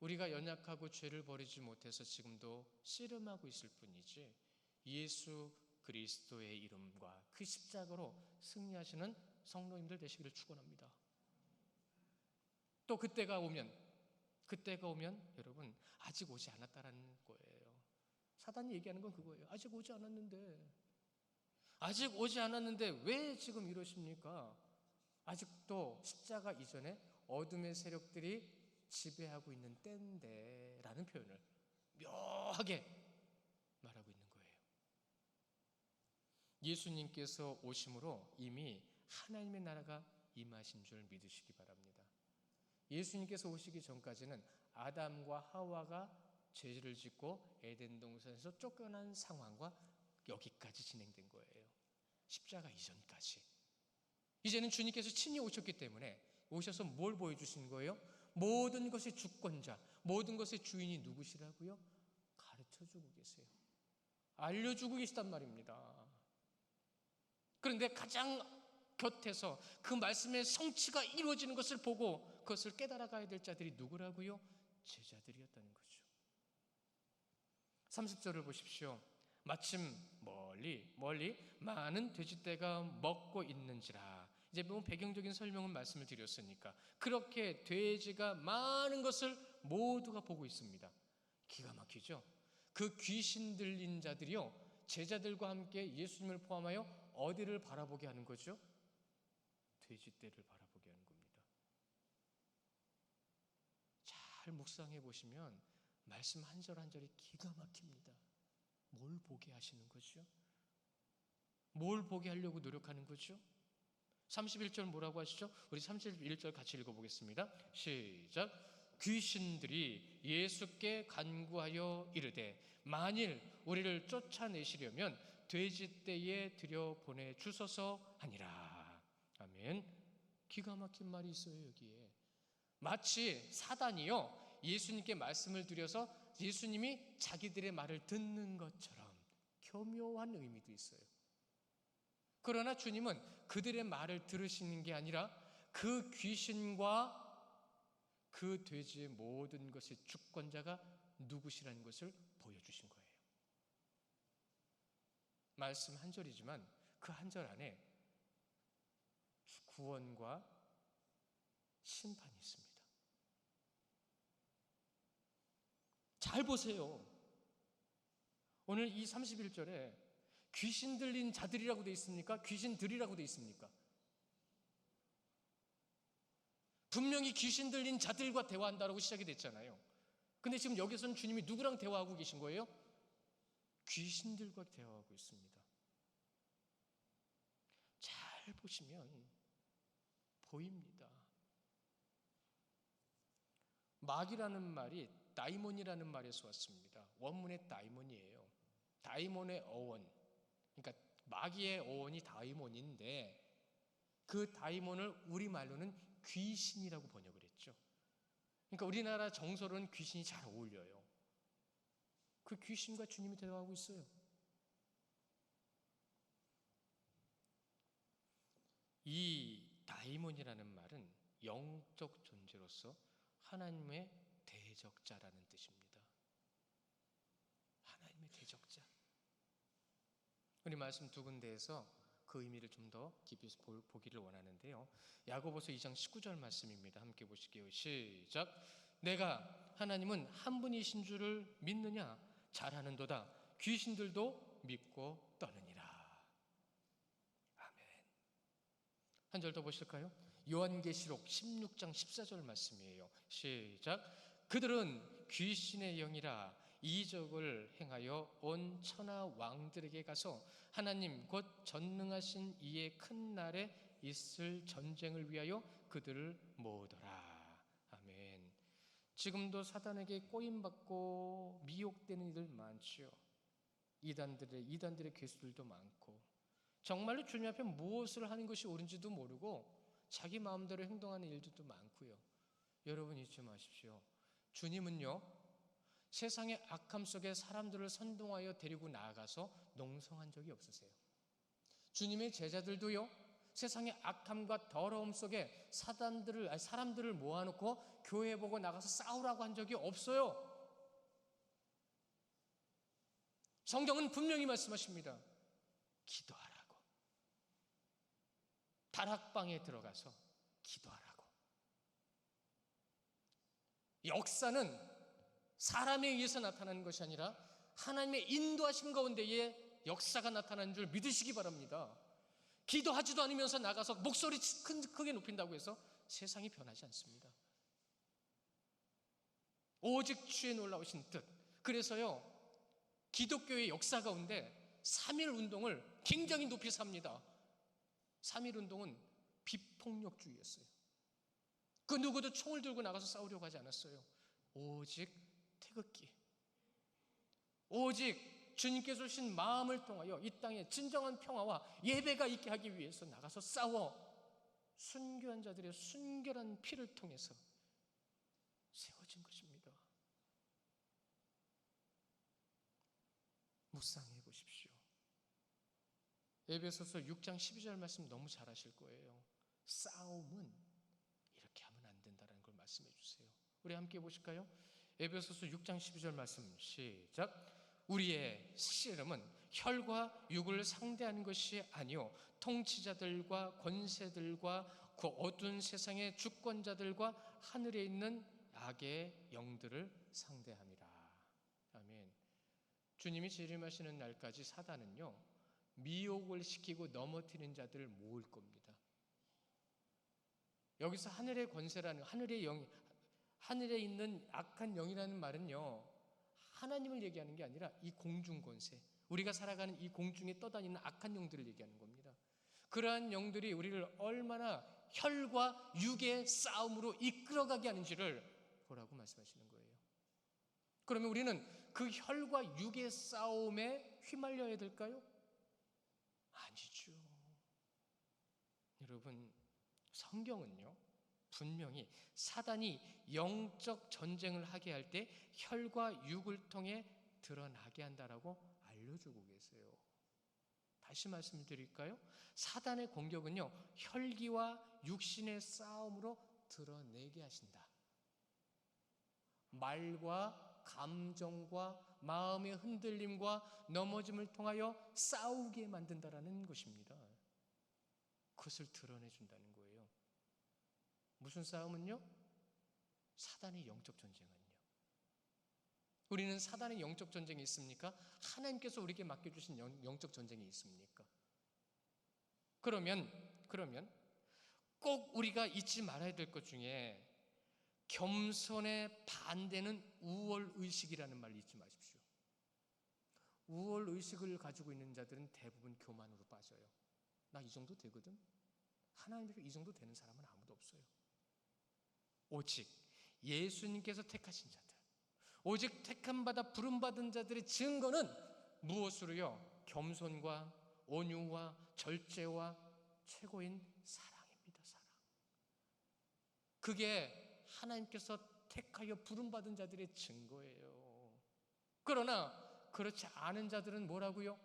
우리가 연약하고 죄를 버리지 못해서 지금도 씨름하고 있을 뿐이지 예수 그리스도의 이름과 그 십자가로 승리하시는 성도님들 되시기를 축원합니다. 또 그때가 오면 여러분 아직 오지 않았다라는 거예요. 사단이 얘기하는 건 그거예요. 아직 오지 않았는데 왜 지금 이러십니까? 아직도 십자가 이전에 어둠의 세력들이 지배하고 있는 때인데 라는 표현을 묘하게 말하고 있는 거예요. 예수님께서 오심으로 이미 하나님의 나라가 임하신 줄 믿으시기 바랍니다. 예수님께서 오시기 전까지는 아담과 하와가 죄를 짓고 에덴 동산에서 쫓겨난 상황과 여기까지 진행된 거예요. 십자가 이전까지. 이제는 주님께서 친히 오셨기 때문에 오셔서 뭘 보여주신 거예요? 모든 것의 주권자, 모든 것의 주인이 누구시라고요? 가르쳐주고 계세요. 알려주고 계시단 말입니다. 그런데 가장 곁에서 그 말씀의 성취가 이루어지는 것을 보고 그것을 깨달아가야 될 자들이 누구라고요? 제자들이었다는 거죠. 30절을 보십시오. 마침 멀리 많은 돼지떼가 먹고 있는지라. 이제 뭐 배경적인 설명은 말씀을 드렸으니까 그렇게 돼지가 많은 것을 모두가 보고 있습니다. 기가 막히죠? 그 귀신 들린 자들이요 제자들과 함께 예수님을 포함하여 어디를 바라보게 하는 거죠? 돼지떼를 바라보게 하는 겁니다. 잘 묵상해 보시면 말씀 한 절 한 절이 기가 막힙니다. 뭘 보게 하시는 거죠? 뭘 보게 하려고 노력하는 거죠? 31절 뭐라고 하시죠? 우리 31절 같이 읽어보겠습니다. 시작. 귀신들이 예수께 간구하여 이르되 만일 우리를 쫓아내시려면 돼지떼에 들여보내 주소서 하니라. 아멘. 기가 막힌 말이 있어요. 여기에 마치 사단이요 예수님께 말씀을 드려서 예수님이 자기들의 말을 듣는 것처럼 교묘한 의미도 있어요. 그러나 주님은 그들의 말을 들으시는 게 아니라 그 귀신과 그 돼지의 모든 것의 주권자가 누구시라는 것을 보여주신 거예요. 말씀 한 절이지만 그 한 절 안에 구원과 심판이 있습니다. 잘 보세요. 오늘 이 31절에 귀신 들린 자들이라고 되어 있습니까? 귀신들이라고 되어 있습니까? 분명히 귀신 들린 자들과 대화한다라고 시작이 됐잖아요. 근데 지금 여기서는 주님이 누구랑 대화하고 계신 거예요? 귀신들과 대화하고 있습니다. 잘 보시면 보입니다. 마귀라는 말이 다이몬이라는 말에서 왔습니다. 원문의 다이몬이에요. 다이몬의 어원, 그러니까 마귀의 어원이 다이몬인데 그 다이몬을 우리말로는 귀신이라고 번역을 했죠. 그러니까 우리나라 정서로는 귀신이 잘 어울려요. 그 귀신과 주님이 대화하고 있어요. 이 다이몬이라는 말은 영적 존재로서 하나님의 대적자라는 뜻입니다. 하나님의 대적자. 우리 말씀 두 군데에서 그 의미를 좀 더 깊이 보기를 원하는데요. 야고보서 2장 19절 말씀입니다. 함께 보실게요. 시작. 내가 하나님은 한 분이신 줄을 믿느냐? 잘하는도다. 귀신들도 믿고 떠느니라. 아멘. 한 절 더 보실까요? 요한계시록 16장 14절 말씀이에요. 시작. 그들은 귀신의 영이라 이적을 행하여 온 천하 왕들에게 가서 하나님 곧 전능하신 이의 큰 날에 있을 전쟁을 위하여 그들을 모으더라. 아멘. 지금도 사단에게 꼬임받고 미혹되는 이들 많지요. 이단들의 괴수들도 많고 정말로 주님 앞에 무엇을 하는 것이 옳은지도 모르고 자기 마음대로 행동하는 일들도 많고요. 여러분 잊지 마십시오. 주님은요, 세상의 악함 속에 사람들을 선동하여 데리고 나아가서 농성한 적이 없으세요. 주님의 제자들도요, 세상의 악함과 더러움 속에 사람들을 모아놓고 교회 보고 나가서 싸우라고 한 적이 없어요. 성경은 분명히 말씀하십니다. 기도하라고. 다락방에 들어가서 기도하라고. 역사는 사람에 의해서 나타나는 것이 아니라 하나님의 인도하심 가운데에 역사가 나타나는 줄 믿으시기 바랍니다. 기도하지도 않으면서 나가서 목소리 크게 높인다고 해서 세상이 변하지 않습니다. 오직 주의 놀라우신 뜻. 그래서요, 기독교의 역사 가운데 3.1 운동을 굉장히 높이 삽니다. 3.1 운동은 비폭력주의였어요. 그 누구도 총을 들고 나가서 싸우려고 하지 않았어요. 오직 태극기, 오직 주님께서 주신 마음을 통하여 이 땅에 진정한 평화와 예배가 있게 하기 위해서 나가서 싸워 순교한 자들의 순결한 피를 통해서 세워진 것입니다. 묵상해 보십시오. 에베소서 6장 12절 말씀 너무 잘 아실 거예요. 싸움은 이렇게 하면 안 된다는 걸 말씀해 주세요. 우리 함께 보실까요? 에베소서 6장 12절 말씀 시작. 우리의 씨름은 혈과 육을 상대하는 것이 아니요 통치자들과 권세들과 그 어두운 세상의 주권자들과 하늘에 있는 악의 영들을 상대함이라. 아멘. 주님이 재림하시는 날까지 사단은요, 미혹을 시키고 넘어뜨리는 자들을 모을 겁니다. 여기서 하늘의 권세라는 하늘에 있는 악한 영이라는 말은요, 하나님을 얘기하는 게 아니라 이 공중 권세, 우리가 살아가는 이 공중에 떠다니는 악한 영들을 얘기하는 겁니다. 그러한 영들이 우리를 얼마나 혈과 육의 싸움으로 이끌어가게 하는지를 보라고 말씀하시는 거예요. 그러면 우리는 그 혈과 육의 싸움에 휘말려야 될까요? 아니죠. 여러분, 성경은요, 분명히 사단이 영적 전쟁을 하게 할 때 혈과 육을 통해 드러나게 한다라고 알려주고 계세요. 다시 말씀드릴까요? 사단의 공격은요, 혈기와 육신의 싸움으로 드러내게 하신다. 말과 감정과 마음의 흔들림과 넘어짐을 통하여 싸우게 만든다라는 것입니다. 그것을 드러내준다는 거예요. 무슨 싸움은요? 사단의 영적 전쟁은요. 우리는 사단의 영적 전쟁이 있습니까? 하나님께서 우리에게 맡겨주신 영적 전쟁이 있습니까? 그러면 꼭 우리가 잊지 말아야 될 것 중에 겸손의 반대는 우월의식이라는 말을 잊지 마십시오. 우월의식을 가지고 있는 자들은 대부분 교만으로 빠져요. 나 이 정도 되거든? 하나님께서 이 정도 되는 사람은 아무도 없어요. 오직 예수님께서 택하신 자들, 오직 택함받아 부름받은 자들의 증거는 무엇으로요? 겸손과 온유와 절제와 최고인 사랑입니다. 사랑. 그게 하나님께서 택하여 부름받은 자들의 증거예요. 그러나 그렇지 않은 자들은 뭐라고요?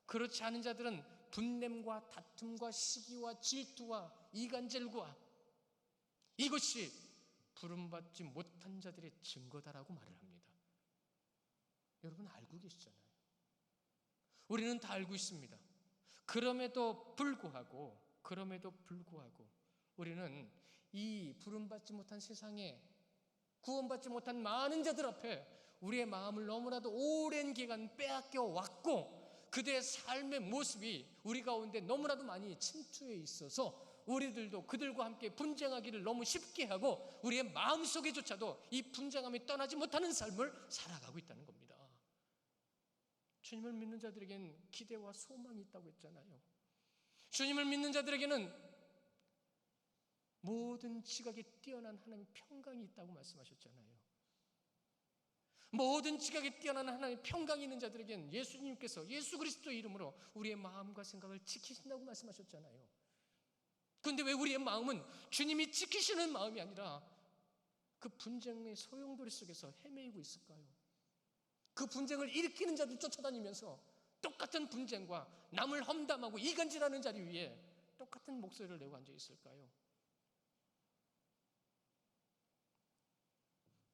그렇지 않은 자들은 분냄과 다툼과 시기와 질투와 이간질과 이것이 부름받지 못한 자들의 증거다라고 말을 합니다. 여러분 알고 계시잖아요. 우리는 다 알고 있습니다. 그럼에도 불구하고 우리는 이 부름받지 못한 세상에 구원받지 못한 많은 자들 앞에 우리의 마음을 너무나도 오랜 기간 빼앗겨 왔고, 그들의 삶의 모습이 우리 가운데 너무나도 많이 침투해 있어서 우리들도 그들과 함께 분쟁하기를 너무 쉽게 하고 우리의 마음속에조차도 이 분쟁함이 떠나지 못하는 삶을 살아가고 있다는 겁니다. 주님을 믿는 자들에게는 기대와 소망이 있다고 했잖아요. 주님을 믿는 자들에게는 모든 지각에 뛰어난 하나님의 평강이 있다고 말씀하셨잖아요. 모든 지각에 뛰어난 하나님의 평강이 있는 자들에게는 예수님께서 예수 그리스도의 이름으로 우리의 마음과 생각을 지키신다고 말씀하셨잖아요. 그런데 왜 우리의 마음은 주님이 지키시는 마음이 아니라 그 분쟁의 소용돌이 속에서 헤매이고 있을까요? 그 분쟁을 일으키는 자들 쫓아다니면서 똑같은 분쟁과 남을 험담하고 이간질하는 자리 위에 똑같은 목소리를 내고 앉아 있을까요?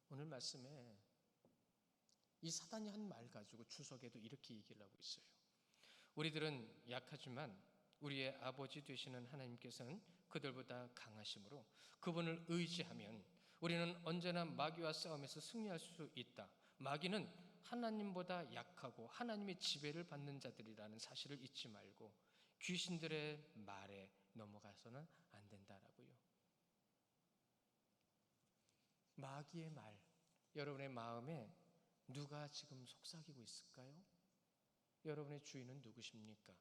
오늘 말씀에 이 사단이 한 말 가지고 주석에도 이렇게 얘기를 하고 있어요. 우리들은 약하지만 우리의 아버지 되시는 하나님께서는 그들보다 강하심으로 그분을 의지하면 우리는 언제나 마귀와 싸움에서 승리할 수 있다. 마귀는 하나님보다 약하고 하나님의 지배를 받는 자들이라는 사실을 잊지 말고 귀신들의 말에 넘어가서는 안 된다라고요. 마귀의 말, 여러분의 마음에 누가 지금 속삭이고 있을까요? 여러분의 주인은 누구십니까?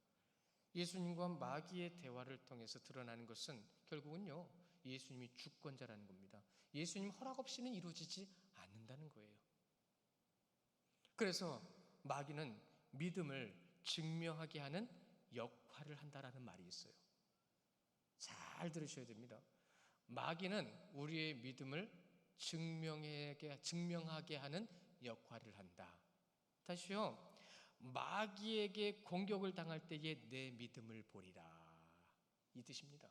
예수님과 마귀의 대화를 통해서 드러나는 것은 결국은요, 예수님이 주권자라는 겁니다. 예수님 허락 없이는 이루어지지 않는다는 거예요. 그래서 마귀는 믿음을 증명하게 하는 역할을 한다라는 말이 있어요. 잘 들으셔야 됩니다. 마귀는 우리의 믿음을 증명하게 하는 역할을 한다. 다시요. 마귀에게 공격을 당할 때에 내 믿음을 보리라. 이 뜻입니다.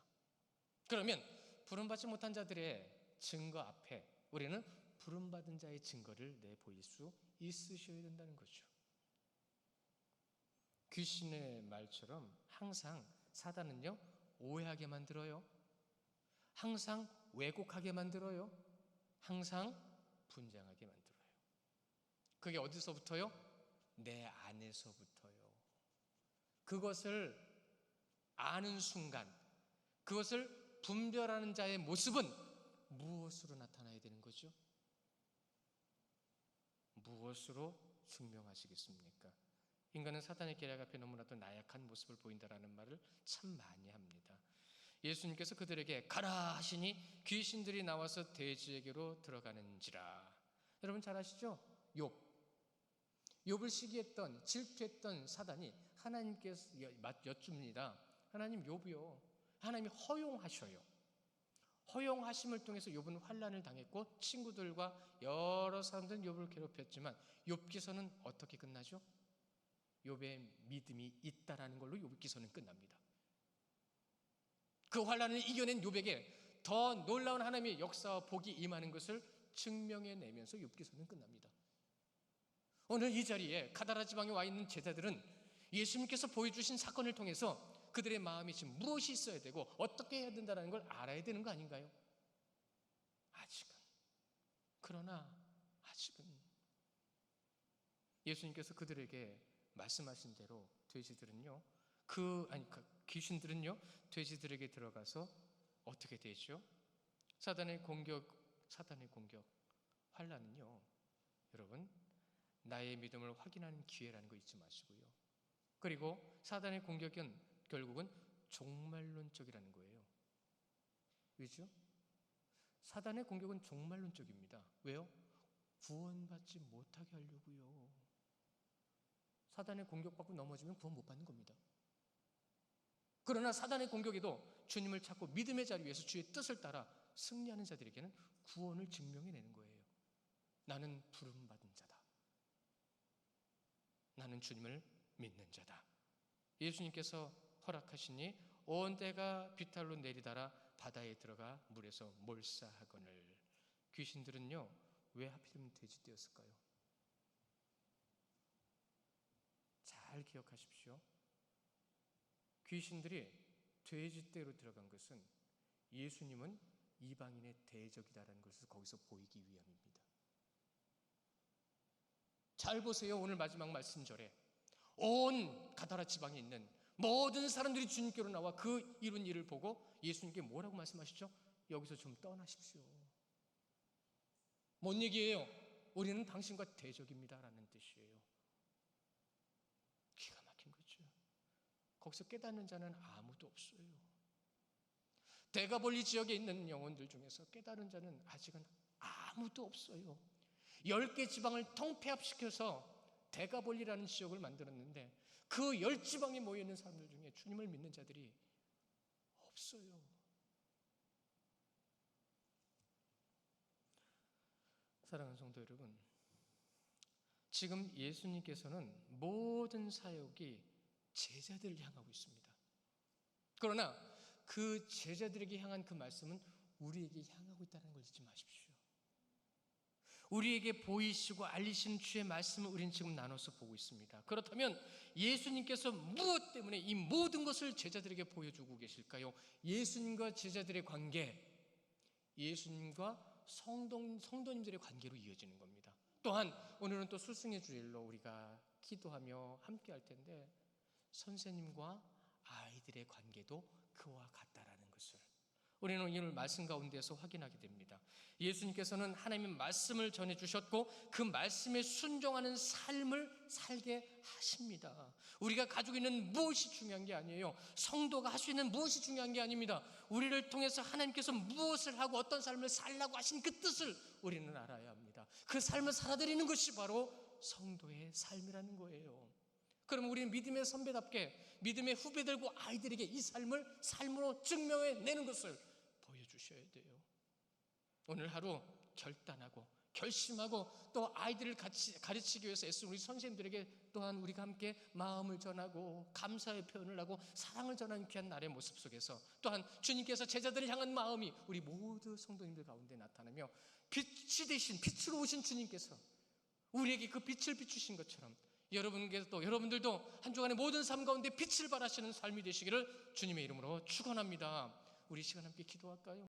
그러면 부름받지 못한 자들의 증거 앞에 우리는 부름받은 자의 증거를 내보일 수 있으셔야 된다는 거죠. 귀신의 말처럼 항상 사단은요, 오해하게 만들어요. 항상 왜곡하게 만들어요. 항상 분쟁하게 만들어요. 그게 어디서부터요? 내 안에서부터요. 그것을 아는 순간, 그것을 분별하는 자의 모습은 무엇으로 나타나야 되는 거죠? 무엇으로 증명하시겠습니까? 인간은 사탄의 계략 앞에 너무나도 나약한 모습을 보인다라는 말을 참 많이 합니다. 예수님께서 그들에게 가라 하시니 귀신들이 나와서 돼지에게로 들어가는지라. 여러분 잘 아시죠? 욥을 시기했던 질투했던 사단이 하나님께서 여쭙니다. 하나님, 욥이요, 하나님이 허용하셔요. 허용하심을 통해서 욥은 환난을 당했고 친구들과 여러 사람들은 욥을 괴롭혔지만 욥기서는 어떻게 끝나죠? 욥의 믿음이 있다라는 걸로 욥기서는 끝납니다. 그 환난을 이겨낸 욥에게 더 놀라운 하나님의 역사와 복이 임하는 것을 증명해내면서 욥기서는 끝납니다. 오늘 이 자리에 가다라 지방에 와 있는 제자들은 예수님께서 보여주신 사건을 통해서 그들의 마음이 지금 무엇이 있어야 되고 어떻게 해야 된다는 걸 알아야 되는 거 아닌가요? 아직은. 그러나 아직은 예수님께서 그들에게 말씀하신 대로 귀신들은요 돼지들에게 들어가서 어떻게 되죠? 사단의 공격, 환난은요, 여러분, 나의 믿음을 확인하는 기회라는 거 잊지 마시고요. 그리고 사단의 공격은 결국은 종말론적이라는 거예요. 왜죠? 사단의 공격은 종말론적입니다. 왜요? 구원받지 못하게 하려고요. 사단의 공격받고 넘어지면 구원 못 받는 겁니다. 그러나 사단의 공격에도 주님을 찾고 믿음의 자리 위에서 주의 뜻을 따라 승리하는 자들에게는 구원을 증명해내는 거예요. 나는 부름받은 자다. 나는 주님을 믿는 자다. 예수님께서 허락하시니 온 때가 비탈로 내리달아 바다에 들어가 물에서 몰사하거늘. 귀신들은요, 왜 하필이면 돼지떼였을까요? 잘 기억하십시오. 귀신들이 돼지떼로 들어간 것은 예수님은 이방인의 대적이다라는 것을 거기서 보이기 위함입니다. 잘 보세요. 오늘 마지막 말씀절에 온 가다라 지방에 있는 모든 사람들이 주님께로 나와 그 이룬 일을 보고 예수님께 뭐라고 말씀하시죠? 여기서 좀 떠나십시오. 뭔 얘기예요? 우리는 당신과 대적입니다 라는 뜻이에요. 기가 막힌 거죠. 거기서 깨닫는 자는 아무도 없어요. 대가볼리 지역에 있는 영혼들 중에서 깨달은 자는 아직은 아무도 없어요. 10개 지방을 통폐합시켜서 대가볼리라는 지역을 만들었는데 그 10지방에 모여있는 사람들 중에 주님을 믿는 자들이 없어요. 사랑하는 성도 여러분, 지금 예수님께서는 모든 사역이 제자들을 향하고 있습니다. 그러나 그 제자들에게 향한 그 말씀은 우리에게 향하고 있다는 걸 잊지 마십시오. 우리에게 보이시고 알리시는 주의 말씀을 우리는 지금 나눠서 보고 있습니다. 그렇다면 예수님께서 무엇 때문에 이 모든 것을 제자들에게 보여주고 계실까요? 예수님과 제자들의 관계, 예수님과 성도님들의 관계로 이어지는 겁니다. 또한 오늘은 또 스승의 주일로 우리가 기도하며 함께 할 텐데 선생님과 아이들의 관계도 그와 같다라는 것을 우리는 오늘 말씀 가운데서 확인하게 됩니다. 예수님께서는 하나님의 말씀을 전해주셨고 그 말씀에 순종하는 삶을 살게 하십니다. 우리가 가지고 있는 무엇이 중요한 게 아니에요. 성도가 할 수 있는 무엇이 중요한 게 아닙니다. 우리를 통해서 하나님께서 무엇을 하고 어떤 삶을 살라고 하신 그 뜻을 우리는 알아야 합니다. 그 삶을 살아드리는 것이 바로 성도의 삶이라는 거예요. 그럼 우리는 믿음의 선배답게 믿음의 후배들과 아이들에게 이 삶을 삶으로 증명해내는 것을 보여주셔야 돼요. 오늘 하루 결단하고 결심하고 또 아이들을 같이 가르치기 위해서 애쓰는 우리 선생님들에게 또한 우리가 함께 마음을 전하고 감사의 표현을 하고 사랑을 전하는 귀한 날의 모습 속에서 또한 주님께서 제자들을 향한 마음이 우리 모두 성도님들 가운데 나타나며 빛이 되신 빛으로 오신 주님께서 우리에게 그 빛을 비추신 것처럼 여러분들도 한 주간의 모든 삶 가운데 빛을 발하시는 삶이 되시기를 주님의 이름으로 축원합니다. 우리 시간 함께 기도할까요?